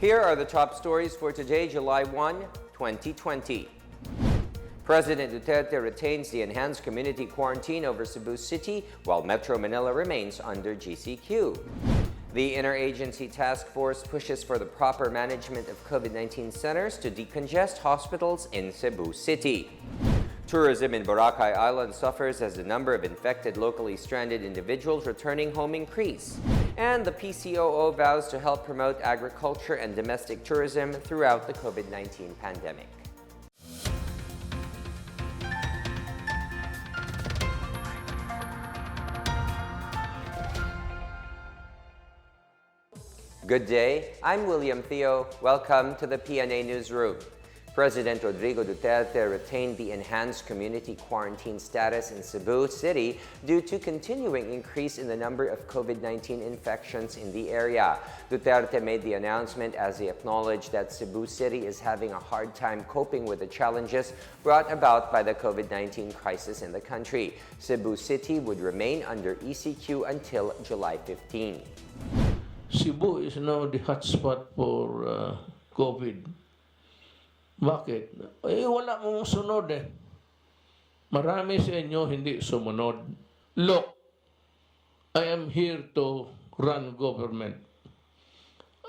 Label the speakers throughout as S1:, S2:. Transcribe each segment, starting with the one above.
S1: Here are the top stories for today, July 1, 2020. President Duterte retains the enhanced community quarantine over Cebu City while Metro Manila remains under GCQ. The Interagency Task Force pushes for the proper management of COVID-19 centers to decongest hospitals in Cebu City. Tourism in Boracay Island suffers as the number of infected locally stranded individuals returning home increase. And the PCOO vows to help promote agriculture and domestic tourism throughout the COVID-19 pandemic. Good day, I'm William Theo. Welcome to the PNA Newsroom. President Rodrigo Duterte retained the enhanced community quarantine status in Cebu City due to continuing increase in the number of COVID-19 infections in the area. Duterte made the announcement as he acknowledged that Cebu City is having a hard time coping with the challenges brought about by the COVID-19 crisis in the country. Cebu City would remain under ECQ until July 15.
S2: Cebu is now the hotspot for COVID. Bakit? Wala mong sunod eh. Marami sa inyo hindi sumunod. Look, I am here to run government.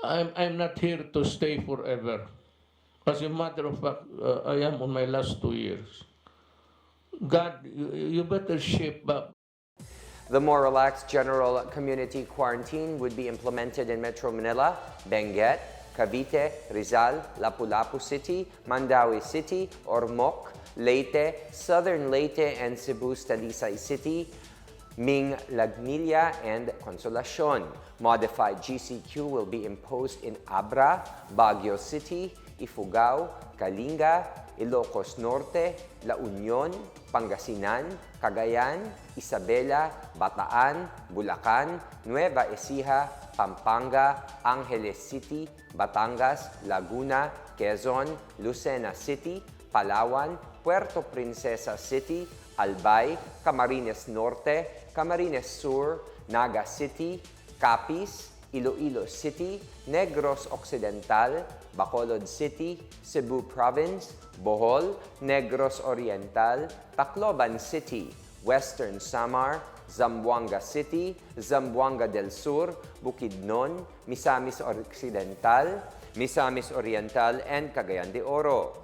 S2: I'm not here to stay forever. As a matter of fact, I am on my last 2 years. God, you better shape up.
S1: The more relaxed general community quarantine would be implemented in Metro Manila, Benguet, Cavite, Rizal, Lapu-Lapu City, Mandaue City, Ormoc, Leyte, Southern Leyte and Cebu Talisay City, Ming Lagmilla and Consolacion. Modified GCQ will be imposed in Abra, Baguio City, Ifugao, Kalinga, Ilocos Norte, La Union, Pangasinan, Cagayan, Isabela, Bataan, Bulacan, Nueva Ecija, Pampanga, Angeles City, Batangas, Laguna, Quezon, Lucena City, Palawan, Puerto Princesa City, Albay, Camarines Norte, Camarines Sur, Naga City, Capiz, Iloilo City, Negros Occidental, Bacolod City, Cebu Province, Bohol, Negros Oriental, Tacloban City, Western Samar, Zamboanga City, Zamboanga del Sur, Bukidnon, Misamis Occidental, Misamis Oriental, and Cagayan de Oro.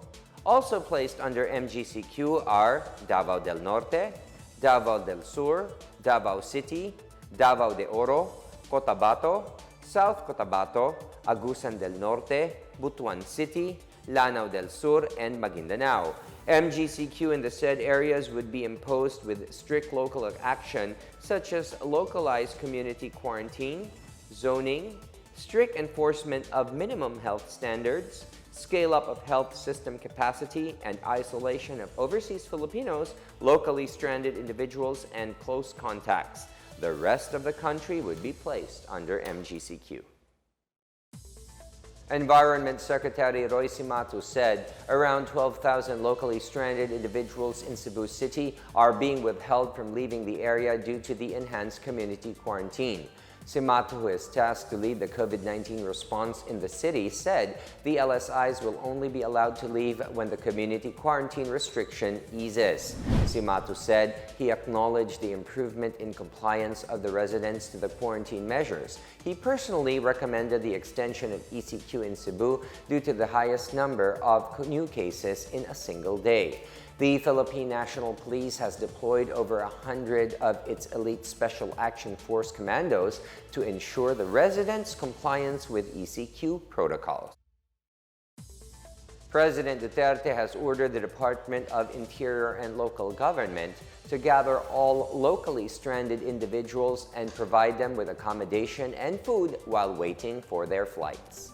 S1: Also placed under MGCQ are Davao del Norte, Davao del Sur, Davao City, Davao de Oro, Cotabato, South Cotabato, Agusan del Norte, Butuan City, Lanao del Sur, and Maguindanao. MGCQ in the said areas would be imposed with strict local action such as localized community quarantine, zoning, strict enforcement of minimum health standards, scale-up of health system capacity, and isolation of overseas Filipinos, locally stranded individuals, and close contacts. The rest of the country would be placed under MGCQ. Environment Secretary Roy Cimatu said around 12,000 locally stranded individuals in Cebu City are being withheld from leaving the area due to the enhanced community quarantine. Cimatu, who is tasked to lead the COVID-19 response in the city, said the LSIs will only be allowed to leave when the community quarantine restriction eases. Cimatu said he acknowledged the improvement in compliance of the residents to the quarantine measures. He personally recommended the extension of ECQ in Cebu due to the highest number of new cases in a single day. The Philippine National Police has deployed over 100 of its elite Special Action Force commandos to ensure the residents' compliance with ECQ protocols. President Duterte has ordered the Department of Interior and Local Government to gather all locally stranded individuals and provide them with accommodation and food while waiting for their flights.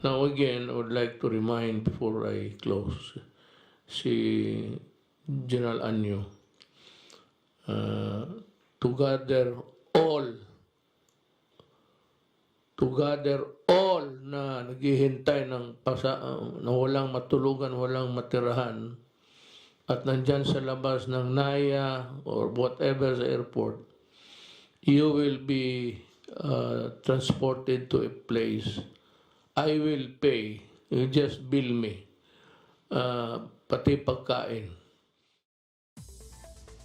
S2: Now again, I would like to remind before I close, si General Anyo, to gather all na naghihintay na walang matulugan, walang matirahan, at nandyan sa labas ng NAIA or whatever sa airport, you will be transported to a place I will pay. You just bill me. Pati pagkain.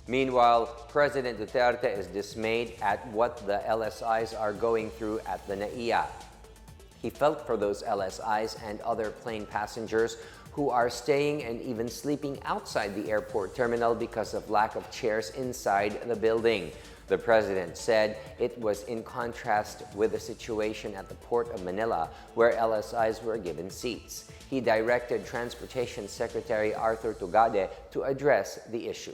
S1: Meanwhile, President Duterte is dismayed at what the LSIs are going through at the NAIA. He felt for those LSIs and other plane passengers who are staying and even sleeping outside the airport terminal because of lack of chairs inside the building. The president said it was in contrast with the situation at the Port of Manila, where LSIs were given seats. He directed Transportation Secretary Arthur Tugade to address the issue.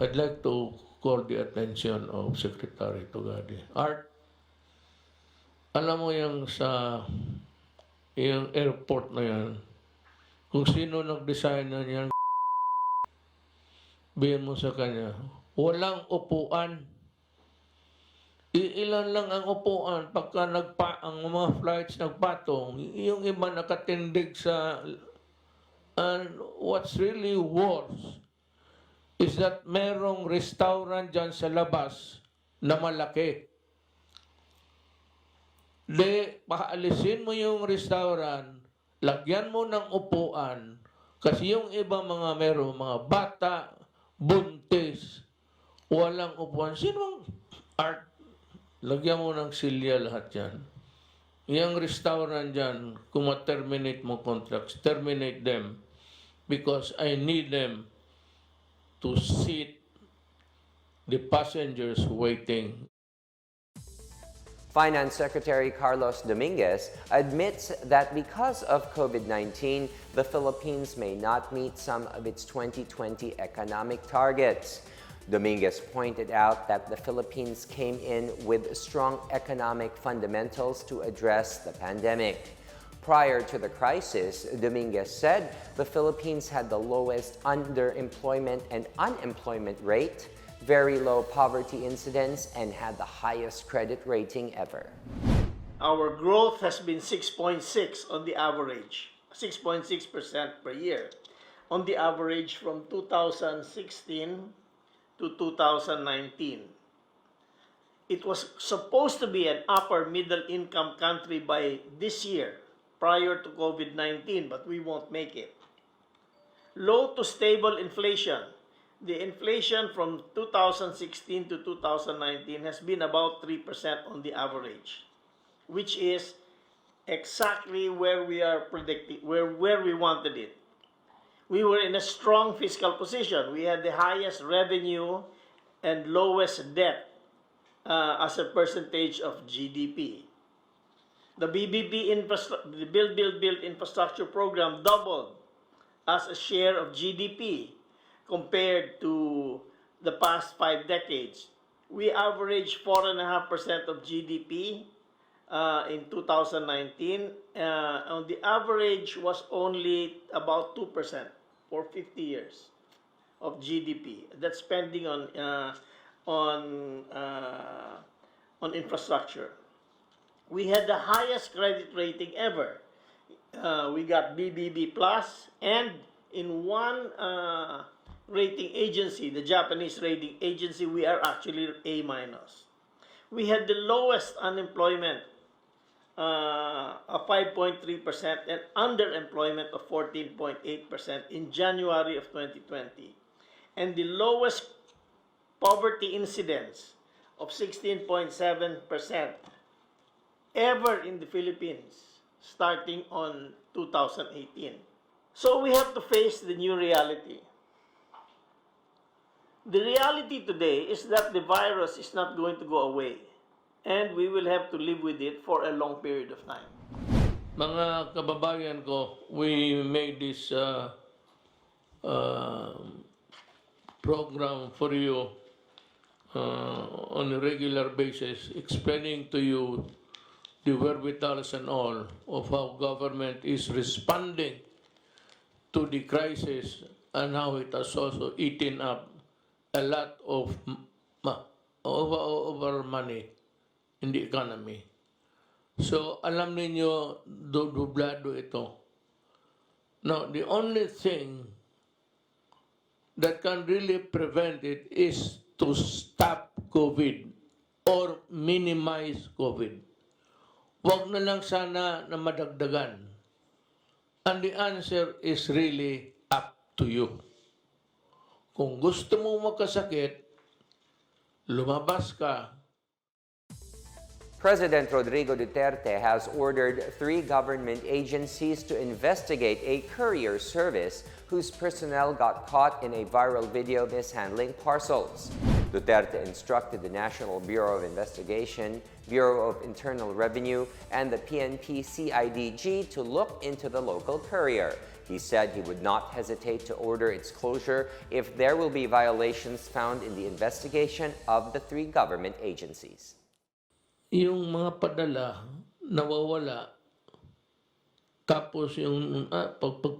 S2: I'd like to call the attention of Secretary Tugade. Art, alam mo yung airport na yan, kung sino nag-design na yan, bihin mo sa kanya, walang upuan. Ilan lang ang upuan pagka ang mga flights nagpatong, yung iba nakatindig sa... And what's really worse is that merong restaurant dyan sa labas na malaki. Paalisin mo yung restaurant, lagyan mo ng upuan, kasi yung iba merong mga bata, buntis, walang upuan. Sinong art? Lagyan mo ng silya lahat yan. Yung restaurant dyan, kung ma-terminate mo contracts, terminate them because I need them to seat the passengers waiting.
S1: Finance Secretary Carlos Dominguez admits that because of COVID-19, the Philippines may not meet some of its 2020 economic targets. Dominguez pointed out that the Philippines came in with strong economic fundamentals to address the pandemic. Prior to the crisis, Dominguez said the Philippines had the lowest underemployment and unemployment rate, very low poverty incidence, and had the highest credit rating ever.
S3: Our growth has been 6.6 on the average, 6.6% per year, on the average from 2016 to 2019. It was supposed to be an upper middle income country by this year, prior to COVID-19, but we won't make it. Low to stable inflation. The inflation from 2016 to 2019 has been about 3% on the average, which is exactly where we are predicting, where we wanted it. We were in a strong fiscal position. We had the highest revenue and lowest debt as a percentage of GDP. The the Build Infrastructure Program doubled as a share of GDP compared to the past 5 decades. We averaged 4.5% of GDP in 2019. On the average was only about 2% for 50 years of GDP. That's spending on infrastructure. We had the highest credit rating ever. We got BBB+, and in one rating agency, the Japanese rating agency, we are actually A-. We had the lowest unemployment of 5.3% and underemployment of 14.8% in January of 2020. And the lowest poverty incidence of 16.7% ever in the Philippines, starting on 2018. So we have to face the new reality. The reality today is that the virus is not going to go away, and we will have to live with it for a long period of time.
S2: Mga kababayan ko, we made this program for you on a regular basis, explaining to you the wherewithals and all of how government is responding to the crisis and how it has also eaten up a lot of over money in the economy. So, alam ninyo, dublado ito. Now, the only thing that can really prevent it is to stop COVID or minimize COVID. Wag na lang sana na madagdagan. And the answer is really up to you. Kung gusto mo magkasakit, lumabas ka.
S1: President Rodrigo Duterte has ordered 3 government agencies to investigate a courier service whose personnel got caught in a viral video mishandling parcels. Duterte instructed the National Bureau of Investigation, Bureau of Internal Revenue, and the PNP CIDG to look into the local courier. He said he would not hesitate to order its closure if there will be violations found in the investigation of the 3 government agencies.
S2: Yung mga padala, nawawala, tapos yung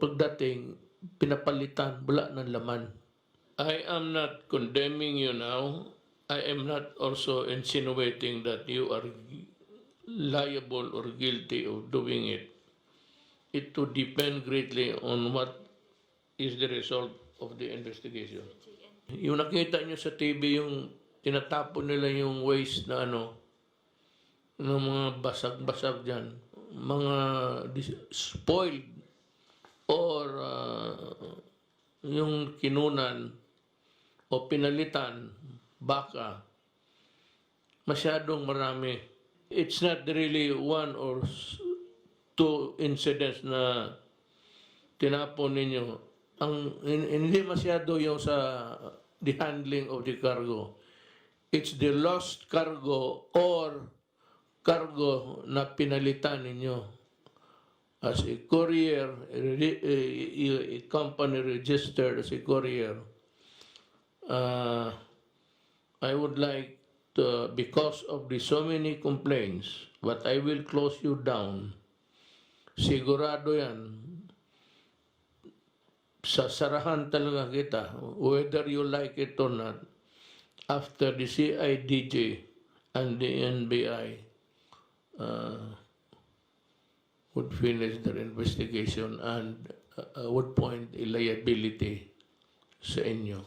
S2: pagdating, pinapalitan, wala ng laman. I am not condemning you now. I am not also insinuating that you are liable or guilty of doing it. It would depend greatly on what is the result of the investigation. Yung nakita nyo sa TV, yung tinatapon nila yung waste na ng mga basag-basag dyan, mga spoiled or yung kinunan o pinalitan, baka, masyadong marami. It's not really 1 or 2 incidents na tinapon ninyo. Hindi masyado yung sa the handling of the cargo. It's the lost cargo or cargo na pinalitan ninyo. As a courier, a company registered as a courier, I would like to, because of the so many complaints, but I will close you down. Sigurado yan. Sasarahan talaga kita, whether you like it or not, after the CIDJ and the NBI would finish their investigation and would point a liability sa inyo.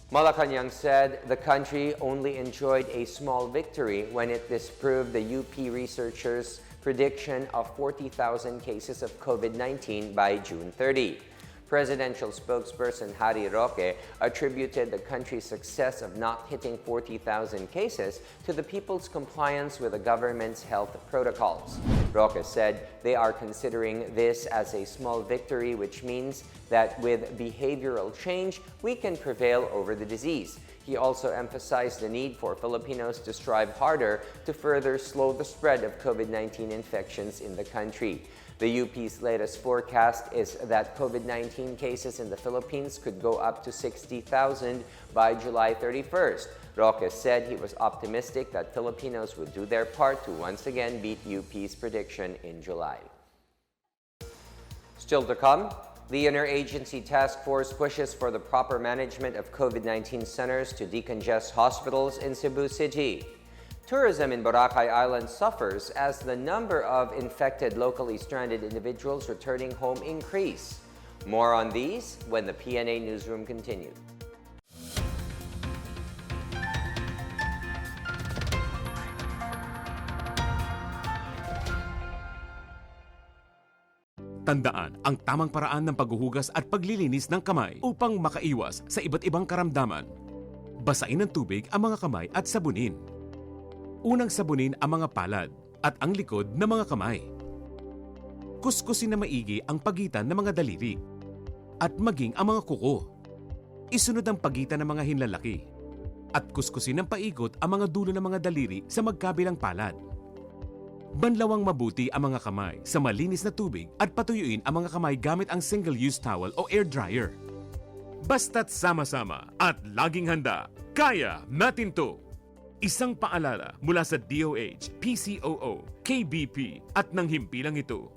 S1: Malacanang said the country only enjoyed a small victory when it disproved the UP researchers' prediction of 40,000 cases of COVID-19 by June 30. Presidential spokesperson Harry Roque attributed the country's success of not hitting 40,000 cases to the people's compliance with the government's health protocols. Roque said they are considering this as a small victory, which means that with behavioral change, we can prevail over the disease. He also emphasized the need for Filipinos to strive harder to further slow the spread of COVID-19 infections in the country. The UP's latest forecast is that COVID-19 cases in the Philippines could go up to 60,000 by July 31st. Roque said he was optimistic that Filipinos would do their part to once again beat UP's prediction in July. Still to come, the Interagency Task Force pushes for the proper management of COVID-19 centers to decongest hospitals in Cebu City. Tourism in Boracay Island suffers as the number of infected locally stranded individuals returning home increase. More on these when the PNA Newsroom continues.
S4: Tandaan ang tamang paraan ng paghuhugas at paglilinis ng kamay upang makaiwas sa iba't ibang karamdaman. Basain ng tubig ang mga kamay at sabunin. Unang sabunin ang mga palad at ang likod ng mga kamay. Kuskusin na maigi ang pagitan ng mga daliri at maging ang mga kuko. Isunod ang pagitan ng mga hinlalaki at kuskusin ng paikot ang mga dulo ng mga daliri sa magkabilang palad. Banlawang mabuti ang mga kamay sa malinis na tubig at patuyuin ang mga kamay gamit ang single-use towel o air dryer. Basta't sama-sama at laging handa, kaya natin to! Isang paalala mula sa DOH, PCOO, KBP at ng himpilang ito.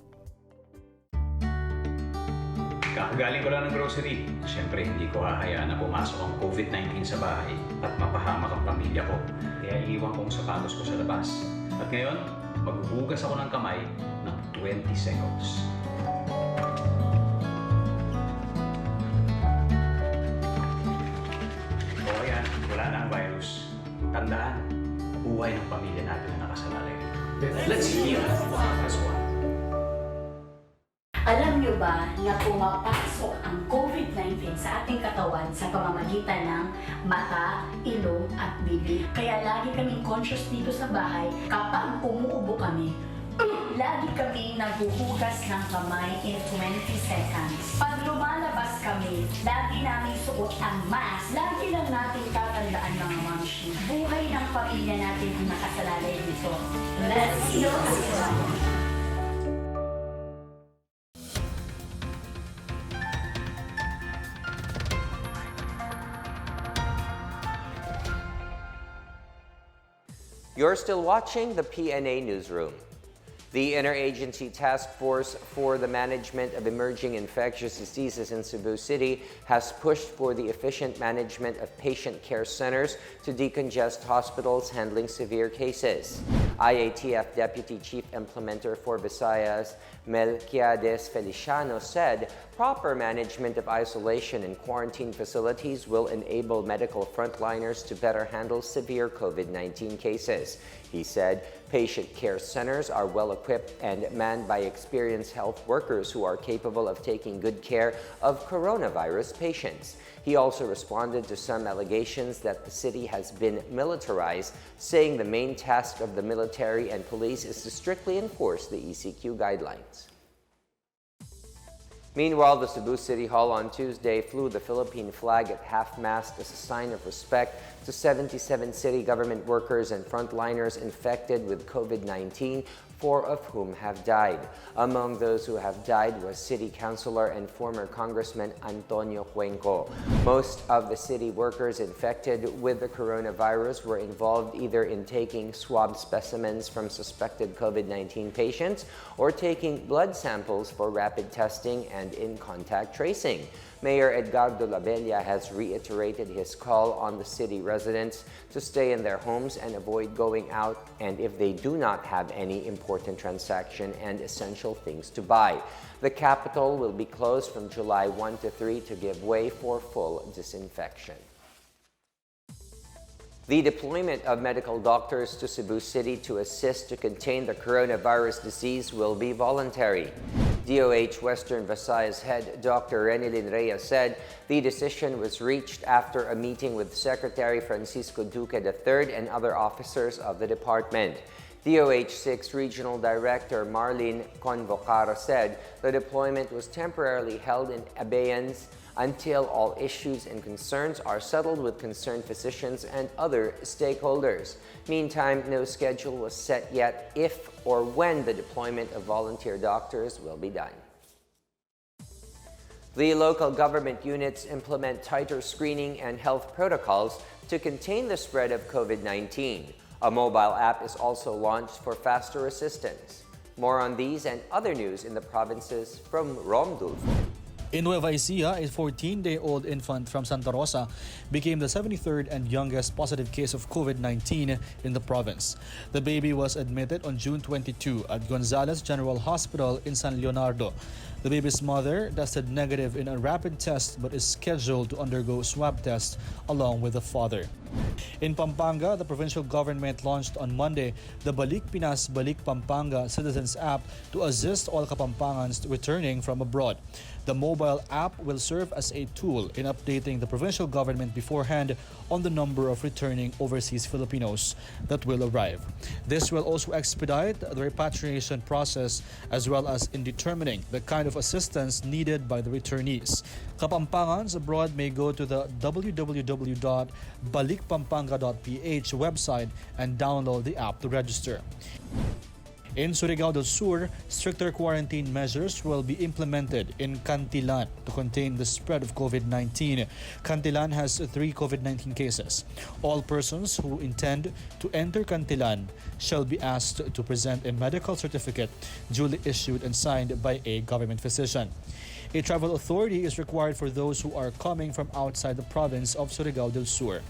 S5: Kakagaling ko lang ng grocery. Siyempre, hindi ko hahayaan na pumasok ang COVID-19 sa bahay at mapahamak ang pamilya ko. Kaya iiwan ko ang sapatos ko sa labas. At ngayon, maghuhugas ako ng kamay ng 20 seconds. O ayan, wala na ang virus. Tandaan, buhay ng pamilya natin na nakasalalay. Let's heal as one.
S6: Alam niyo ba na pumapasok ang COVID-19 sa ating katawan sa pamamagitan ng mata, ilong at bibig? Kaya lagi kaming conscious dito sa bahay kapag umuubo kami. Lagi kami naghuhugas ng kamay in 20 seconds. Pag lumalabas kami, lagi namin suot ang mask. Lagi lang natin tatandaan mga mamshi. Buhay ng pamilya natin ang nakasalalay dito. Let's heal as one.
S1: You're still watching the PNA Newsroom. The Interagency Task Force for the Management of Emerging Infectious Diseases in Cebu City has pushed for the efficient management of patient care centers to decongest hospitals handling severe cases. IATF Deputy Chief Implementer for Visayas, Melquiades Feliciano, said proper management of isolation and quarantine facilities will enable medical frontliners to better handle severe COVID-19 cases. He said patient care centers are well equipped and manned by experienced health workers who are capable of taking good care of coronavirus patients. He also responded to some allegations that the city has been militarized, saying the main task of the military and police is to strictly enforce the ECQ guidelines. Meanwhile, the Cebu City Hall on Tuesday flew the Philippine flag at half-mast as a sign of respect to 77 city government workers and frontliners infected with COVID-19, 4 of whom have died. Among those who have died was City Councilor and former Congressman Antonio Cuenco. Most of the city workers infected with the coronavirus were involved either in taking swab specimens from suspected COVID-19 patients or taking blood samples for rapid testing and in contact tracing. Mayor Edgardo Labella has reiterated his call on the city residents to stay in their homes and avoid going out, and if they do not have any important transaction and essential things to buy. The capital will be closed from July 1 to 3 to give way for full disinfection. The deployment of medical doctors to Cebu City to assist to contain the coronavirus disease will be voluntary. DOH Western Visayas head Dr. Renilyn Reyes said the decision was reached after a meeting with Secretary Francisco Duque III and other officers of the department. DOH 6 Regional Director Marlene Convocara said the deployment was temporarily held in abeyance until all issues and concerns are settled with concerned physicians and other stakeholders. Meantime, no schedule was set yet if or when the deployment of volunteer doctors will be done. The local government units implement tighter screening and health protocols to contain the spread of COVID-19. A mobile app is also launched for faster assistance. More on these and other news in the provinces from Rom Dulfo.
S7: In Nueva Ecija, a 14-day-old infant from Santa Rosa became the 73rd and youngest positive case of COVID-19 in the province. The baby was admitted on June 22 at Gonzales General Hospital in San Leonardo. The baby's mother tested negative in a rapid test but is scheduled to undergo swab tests along with the father. In Pampanga, the provincial government launched on Monday the Balik Pinas Balik Pampanga Citizens app to assist all Kapampangans returning from abroad. The mobile app will serve as a tool in updating the provincial government beforehand on the number of returning overseas Filipinos that will arrive. This will also expedite the repatriation process as well as in determining the kind of assistance needed by the returnees. Kapampangans abroad may go to the www.balikpampanga.ph website and download the app to register. In Surigao del Sur, stricter quarantine measures will be implemented in Cantilan to contain the spread of COVID-19. Cantilan has 3 COVID-19 cases. All persons who intend to enter Cantilan shall be asked to present a medical certificate duly issued and signed by a government physician. A travel authority is required for those who are coming from outside the province of Surigao del Sur.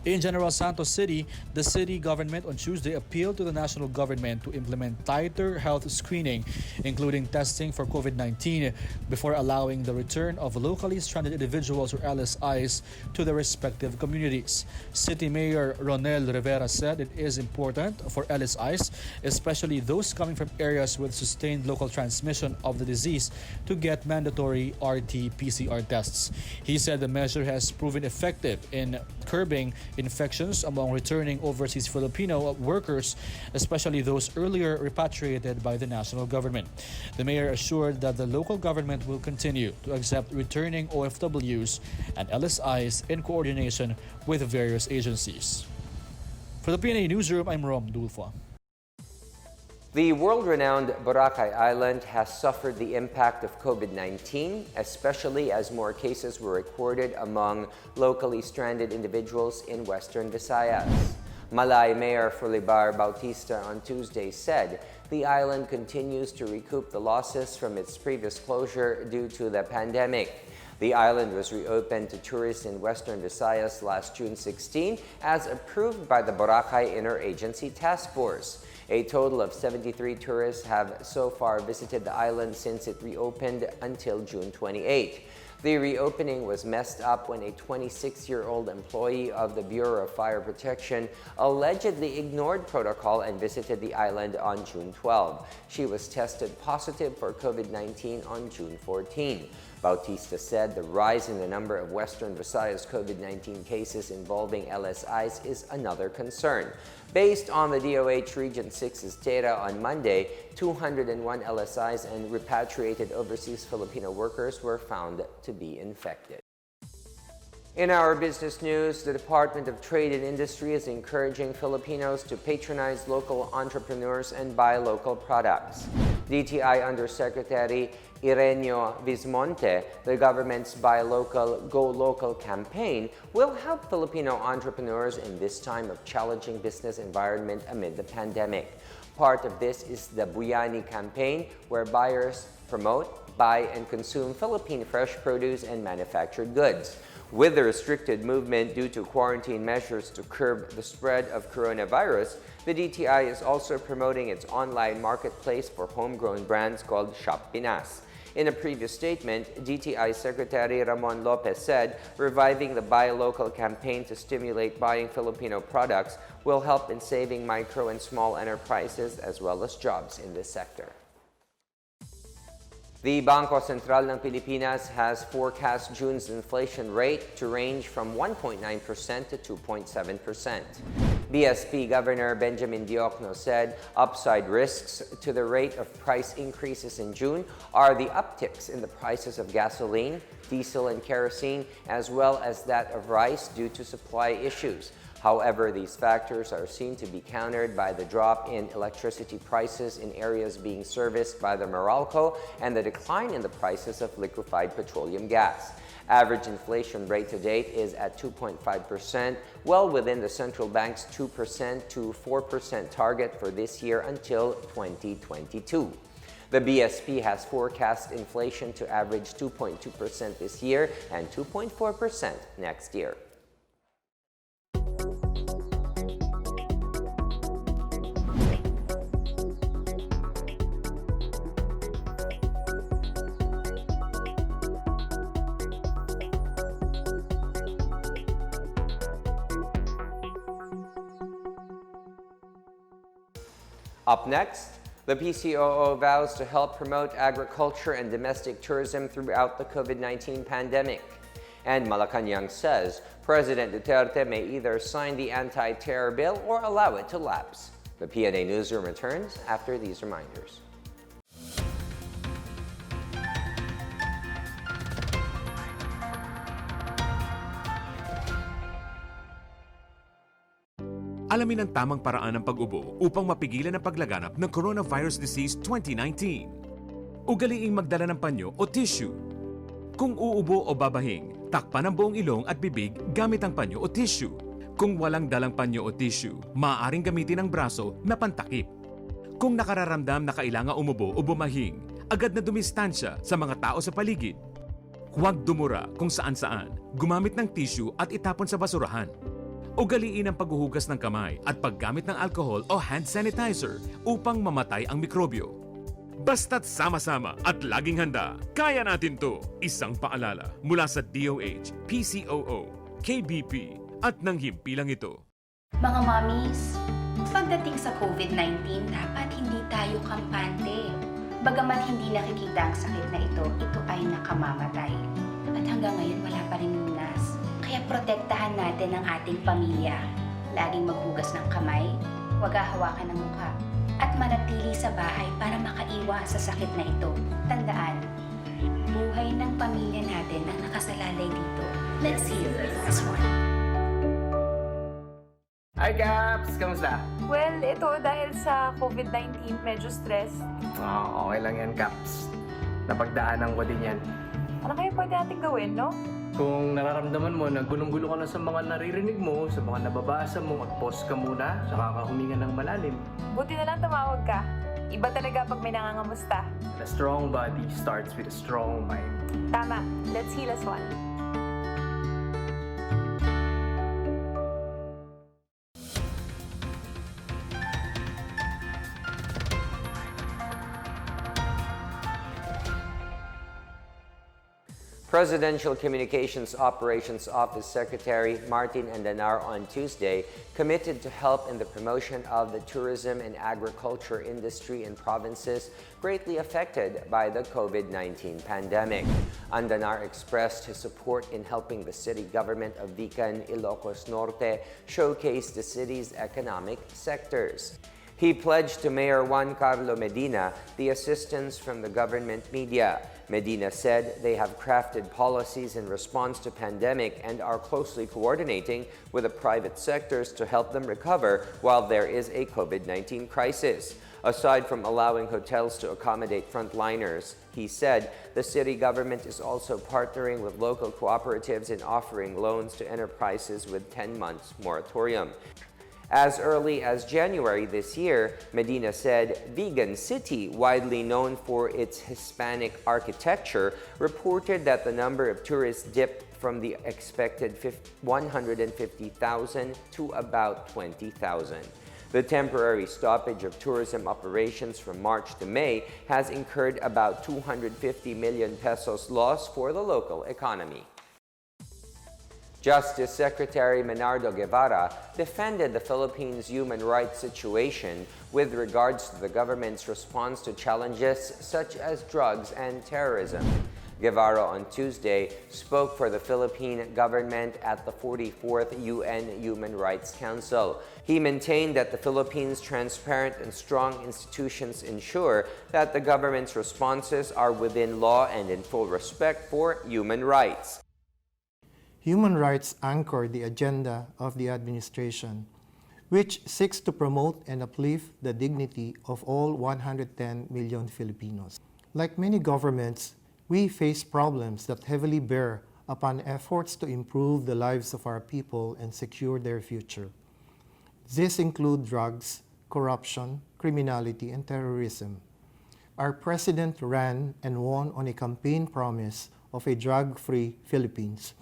S7: In General Santos City, the city government on Tuesday appealed to the national government to implement tighter health screening, including testing for COVID-19, before allowing the return of locally stranded individuals or LSIs to their respective communities. City Mayor Ronel Rivera said it is important for LSIs, especially those coming from areas with sustained local transmission of the disease, to get mandatory RT-PCR tests. He said the measure has proven effective in curbing infections among returning overseas Filipino workers, especially those earlier repatriated by the national government. The mayor assured that the local government will continue to accept returning OFWs and LSIs in coordination with various agencies. For the PNA Newsroom, I'm Rom Dulfo.
S1: The world-renowned Boracay Island has suffered the impact of COVID-19, especially as more cases were recorded among locally stranded individuals in Western Visayas. Malay Mayor Felibar Bautista on Tuesday said the island continues to recoup the losses from its previous closure due to the pandemic. The island was reopened to tourists in Western Visayas last June 16 as approved by the Boracay Interagency Task Force. A total of 73 tourists have so far visited the island since it reopened until June 28. The reopening was messed up when a 26-year-old employee of the Bureau of Fire Protection allegedly ignored protocol and visited the island on June 12. She was tested positive for COVID-19 on June 14. Bautista said the rise in the number of Western Visayas COVID-19 cases involving LSIs is another concern. Based on the DOH Region 6's data on Monday, 201 LSIs and repatriated overseas Filipino workers were found to be infected. In our business news, the Department of Trade and Industry is encouraging Filipinos to patronize local entrepreneurs and buy local products. DTI Undersecretary Ireneo Vismonte, the government's Buy Local, Go Local campaign, will help Filipino entrepreneurs in this time of challenging business environment amid the pandemic. Part of this is the BUYANI campaign, where buyers promote, buy, and consume Philippine fresh produce and manufactured goods. With the restricted movement due to quarantine measures to curb the spread of coronavirus, the DTI is also promoting its online marketplace for homegrown brands called Shop Pinas. In a previous statement, DTI Secretary Ramon Lopez said reviving the Buy Local campaign to stimulate buying Filipino products will help in saving micro and small enterprises as well as jobs in this sector. The Bangko Sentral ng Pilipinas has forecast June's inflation rate to range from 1.9% to 2.7%. BSP Governor Benjamin Diokno said upside risks to the rate of price increases in June are the upticks in the prices of gasoline, diesel, and kerosene, as well as that of rice due to supply issues. However, these factors are seen to be countered by the drop in electricity prices in areas being serviced by the Meralco and the decline in the prices of liquefied petroleum gas. Average inflation rate to date is at 2.5%, well within the central bank's 2% to 4% target for this year until 2022. The BSP has forecast inflation to average 2.2% this year and 2.4% next year. Up next, the PCOO vows to help promote agriculture and domestic tourism throughout the COVID-19 pandemic. And Malacanang says President Duterte may either sign the anti-terror bill or allow it to lapse. The PNA Newsroom returns after these reminders.
S4: Alamin ang tamang paraan ng pag-ubo upang mapigilan ang paglaganap ng Coronavirus Disease 2019. Ugaliing magdala ng panyo o tissue. Kung uubo o babahing, takpan ang buong ilong at bibig gamit ang panyo o tissue. Kung walang dalang panyo o tissue, maaaring gamitin ang braso na pantakip. Kung nakararamdam na kailangan umubo o bumahing, agad na dumistansya sa mga tao sa paligid. Huwag dumura kung saan-saan, gumamit ng tissue at itapon sa basurahan. Ugaliin ang paghuhugas ng kamay at paggamit ng alcohol o hand sanitizer upang mamatay ang mikrobyo. Basta't sama-sama at laging handa, kaya natin to! Isang paalala mula sa DOH, PCOO, KBP at ng himpilang ito.
S8: Mga mommies, pagdating sa COVID-19, dapat hindi tayo kampante. Bagamat hindi nakikita ang sakit na ito ay nakamamatay. At hanggang ngayon wala pa rin lunas. Kaya protektahan natin ang ating pamilya. Laging maghugas ng kamay, huwag hahawakan ng mukha, at manatili sa bahay para makaiwas sa sakit na ito. Tandaan, buhay ng pamilya natin ang nakasalalay dito. Let's hear this one.
S9: Hi, Caps! Kamusta?
S10: Well, ito dahil sa COVID-19, medyo stress.
S9: Okay lang yan, Caps. Napagdaanan ko din yan.
S10: Ano kaya pwede natin gawin, no?
S9: Kung nararamdaman mo na gulong-gulo ka na sa mga naririnig mo, sa mga nababasa mo, mag-pause ka muna, saka ka huminga ng malalim.
S10: Buti na lang tumawag ka. Iba talaga pag may nangangamusta.
S9: A strong body starts with a strong mind.
S10: Tama. Let's heal as one.
S1: Presidential Communications Operations Office Secretary Martin Andanar on Tuesday committed to help in the promotion of the tourism and agriculture industry in provinces greatly affected by the COVID-19 pandemic. Andanar expressed his support in helping the city government of Vican, Ilocos Norte showcase the city's economic sectors. He pledged to Mayor Juan Carlo Medina the assistance from the government media. Medina said they have crafted policies in response to pandemic and are closely coordinating with the private sectors to help them recover while there is a COVID-19 crisis. Aside from allowing hotels to accommodate frontliners, he said the city government is also partnering with local cooperatives in offering loans to enterprises with 10 months moratorium. As early as January this year, Medina said Cebu City, widely known for its Hispanic architecture, reported that the number of tourists dipped from the expected 150,000 to about 20,000. The temporary stoppage of tourism operations from March to May has incurred about 250 million pesos loss for the local economy. Justice Secretary MENARDO Guevarra defended the Philippines' human rights situation with regards to the government's response to challenges such as drugs and terrorism. Guevarra on Tuesday spoke for the Philippine government at the 44th UN Human Rights Council. He maintained that the Philippines' transparent and strong institutions ensure that the government's responses are within law and in full respect for human rights.
S11: Human rights anchor the agenda of the administration, which seeks to promote and uplift the dignity of all 110 million Filipinos. Like many governments, we face problems that heavily bear upon efforts to improve the lives of our people and secure their future. These include drugs, corruption, criminality, and terrorism. Our president ran and won on a campaign promise of a drug-free Philippines,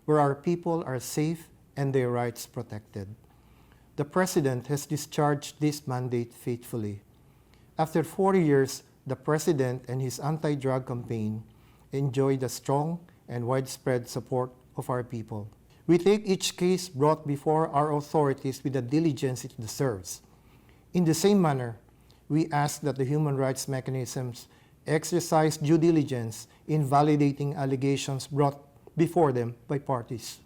S11: where our people are safe and their rights protected. The President has discharged this mandate faithfully. After 4 years, the President and his anti-drug campaign enjoy the strong and widespread support of our people. We take each case brought before our authorities with the diligence it deserves. In the same manner, we ask that the human rights mechanisms exercise due diligence in validating allegations brought before them by parties.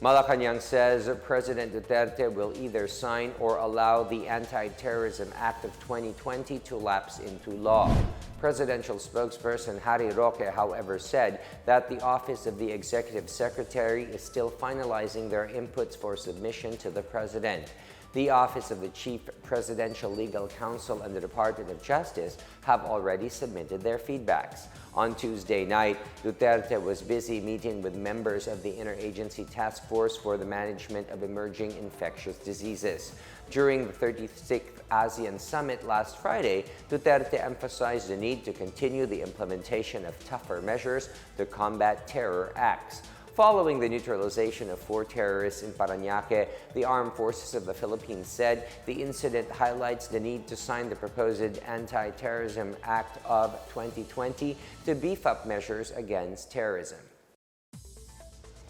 S1: Malacanang says President Duterte will either sign or allow the Anti-Terrorism Act of 2020 to lapse into law. Presidential spokesperson Harry Roque, however, said that the Office of the Executive Secretary is still finalizing their inputs for submission to the President. The Office of the Chief Presidential Legal Counsel and the Department of Justice have already submitted their feedbacks. On Tuesday night, Duterte was busy meeting with members of the Interagency Task Force for the Management of Emerging Infectious Diseases. During the 36th ASEAN Summit last Friday, Duterte emphasized the need to continue the implementation of tougher measures to combat terror acts. Following the neutralization of 4 terrorists in Parañaque, the Armed Forces of the Philippines said the incident highlights the need to sign the proposed Anti-Terrorism Act of 2020 to beef up measures against terrorism.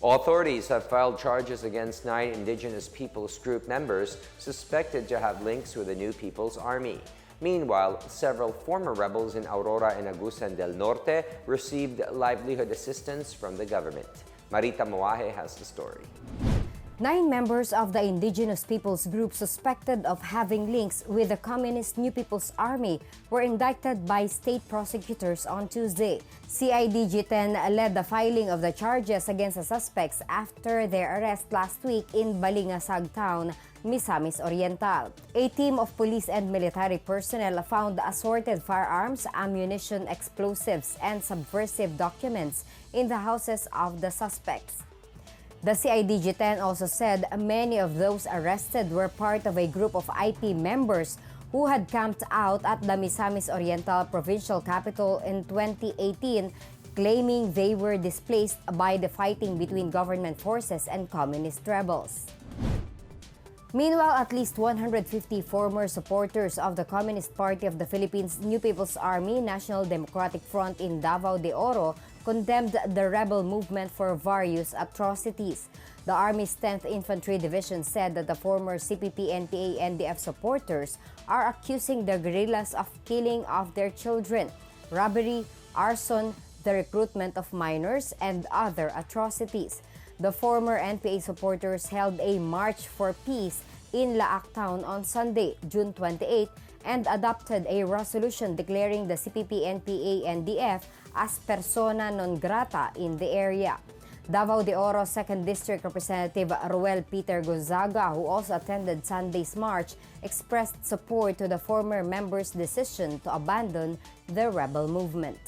S1: Authorities have filed charges against 9 indigenous peoples group members suspected to have links with the New People's Army. Meanwhile, several former rebels in Aurora and Agusan del Norte received livelihood assistance from the government. Marita Moaje has the story.
S12: 9 members of the indigenous peoples group suspected of having links with the Communist New People's Army were indicted by state prosecutors on Tuesday. CIDG-10 led the filing of the charges against the suspects after their arrest last week in Balingasag town, Misamis Oriental. A team of police and military personnel found assorted firearms, ammunition, explosives, and subversive documents in the houses of the suspects. The CIDG-10 also said many of those arrested were part of a group of IP members who had camped out at the Misamis Oriental provincial capital in 2018, claiming they were displaced by the fighting between government forces and communist rebels. Meanwhile, at least 150 former supporters of the Communist Party of the Philippines New People's Army National Democratic Front in Davao de Oro condemned the rebel movement for various atrocities. The Army's 10th Infantry Division said that the former CPP-NPA NDF supporters are accusing the guerrillas of killing of their children, robbery, arson, the recruitment of minors, and other atrocities. The former NPA supporters held a March for Peace in Laak Town on Sunday, June 28, and adopted a resolution declaring the CPP-NPA NDF as persona non grata in the area. Davao de Oro 2nd District Representative Ruel Peter Gonzaga, who also attended Sunday's march, expressed support to the former members' decision to abandon the rebel movement.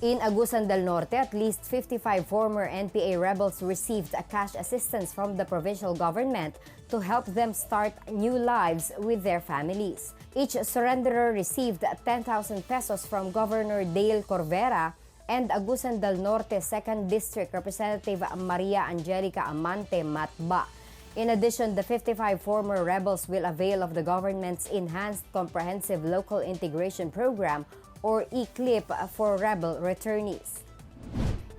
S12: In Agusan del Norte, at least 55 former NPA rebels received a cash assistance from the provincial government to help them start new lives with their families. Each surrenderer received 10,000 pesos from Governor Dale Corvera and Agusan del Norte 2nd District Representative Maria Angelica Amante Matba. In addition, the 55 former rebels will avail of the government's Enhanced Comprehensive Local Integration Program or ECLIP for rebel returnees.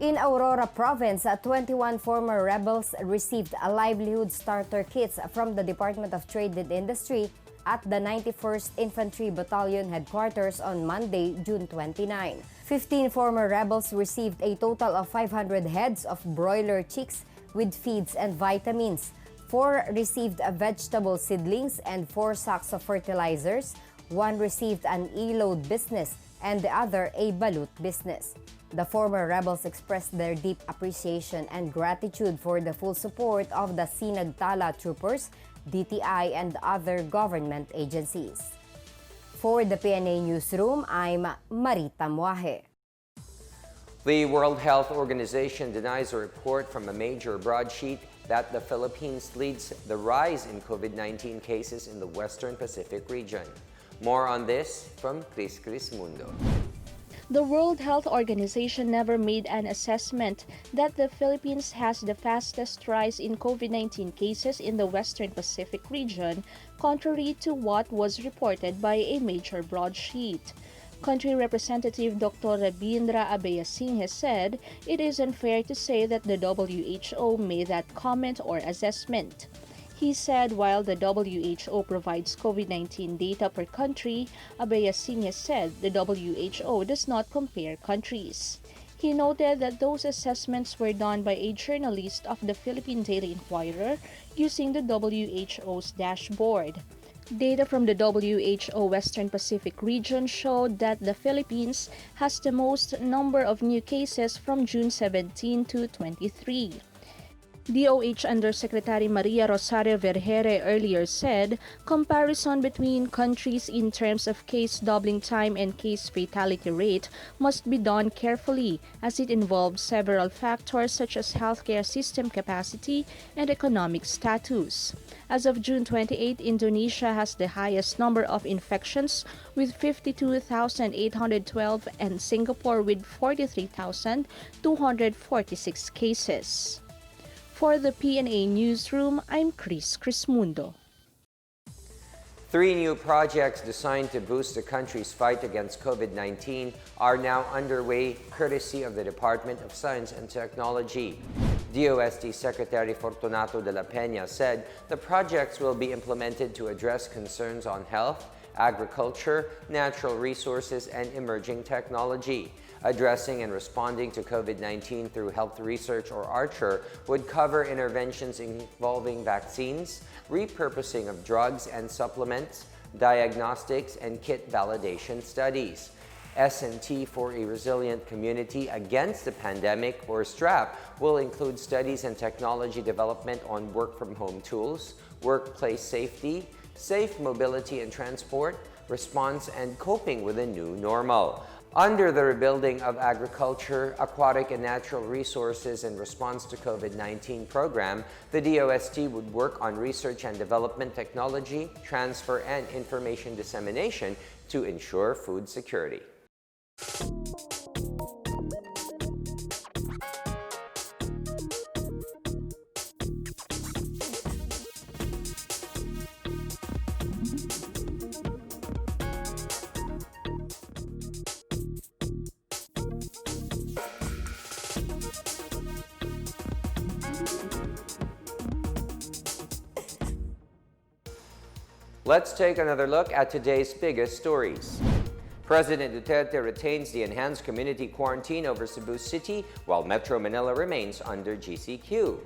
S12: In Aurora Province, 21 former rebels received a livelihood starter kits from the Department of Trade and Industry at the 91st Infantry Battalion headquarters on Monday, June 29. 15 former rebels received a total of 500 heads of broiler chicks with feeds and vitamins. 4 received vegetable seedlings and 4 sacks of fertilizers. 1 received an e-load business and the other a balut business. The former rebels expressed their deep appreciation and gratitude for the full support of the Sinagtala troopers, DTI, and other government agencies. For the PNA Newsroom, I'm Marita Moaje.
S1: The World Health Organization denies a report from a major broadsheet that the Philippines leads the rise in COVID-19 cases in the Western Pacific region. More on this from Chris Mundo.
S13: The World Health Organization never made an assessment that the Philippines has the fastest rise in COVID-19 cases in the Western Pacific region, contrary to what was reported by a major broadsheet. Country Representative Dr. Rabindra Abayasinghe said it is unfair to say that the WHO made that comment or assessment. He said while the WHO provides COVID-19 data per country, Abayasinghe said the WHO does not compare countries. He noted that those assessments were done by a journalist of the Philippine Daily Inquirer using the WHO's dashboard. Data from the WHO Western Pacific region showed that the Philippines has the most number of new cases from June 17 to 23. DOH Undersecretary Maria Rosario Vergere earlier said comparison between countries in terms of case doubling time and case fatality rate must be done carefully as it involves several factors such as healthcare system capacity and economic status. As of June 28, Indonesia has the highest number of infections with 52,812 and Singapore with 43,246 cases. For the PNA Newsroom, I'm Chris Crismundo.
S1: 3 new projects designed to boost the country's fight against COVID-19 are now underway courtesy of the Department of Science and Technology. DOST Secretary Fortunato de la Peña said the projects will be implemented to address concerns on health, agriculture, natural resources, and emerging technology. Addressing and responding to COVID-19 through health research or ARCHER would cover interventions involving vaccines, repurposing of drugs and supplements, diagnostics, and kit validation studies. S&T for a Resilient Community Against the Pandemic, or STRAP, will include studies and technology development on work-from-home tools, workplace safety, safe mobility and transport, response, and coping with a new normal. Under the Rebuilding of Agriculture, Aquatic and Natural Resources in Response to COVID-19 program, the DOST would work on research and development technology, transfer, and information dissemination to ensure food security. Let's take another look at today's biggest stories. President Duterte retains the enhanced community quarantine over Cebu City while Metro Manila remains under GCQ.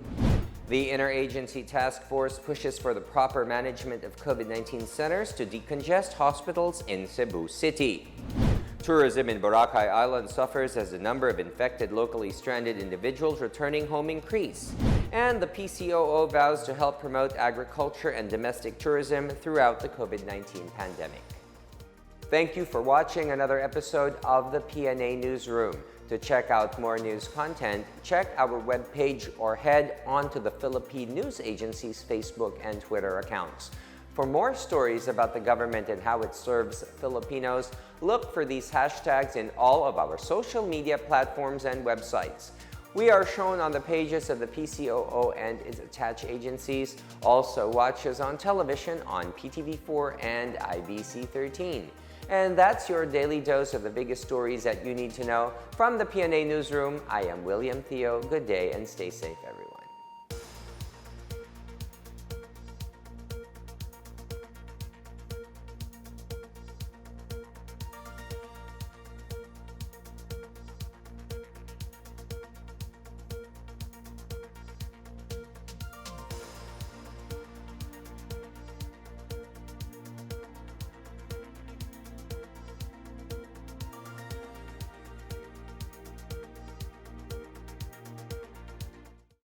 S1: The Interagency Task Force pushes for the proper management of COVID-19 centers to decongest hospitals in Cebu City. Tourism in Boracay Island suffers as the number of infected locally stranded individuals returning home increase. And the PCOO vows to help promote agriculture and domestic tourism throughout the COVID-19 pandemic. Thank you for watching another episode of the PNA Newsroom. To check out more news content, check our webpage or head onto the Philippine News Agency's Facebook and Twitter accounts. For more stories about the government and how it serves Filipinos, look for these hashtags in all of our social media platforms and websites. We are shown on the pages of the PCOO and its attached agencies. Also watch us on television on PTV4 and IBC 13. And that's your daily dose of the biggest stories that you need to know. From the PNA Newsroom, I am William Theo. Good day and stay safe, everyone.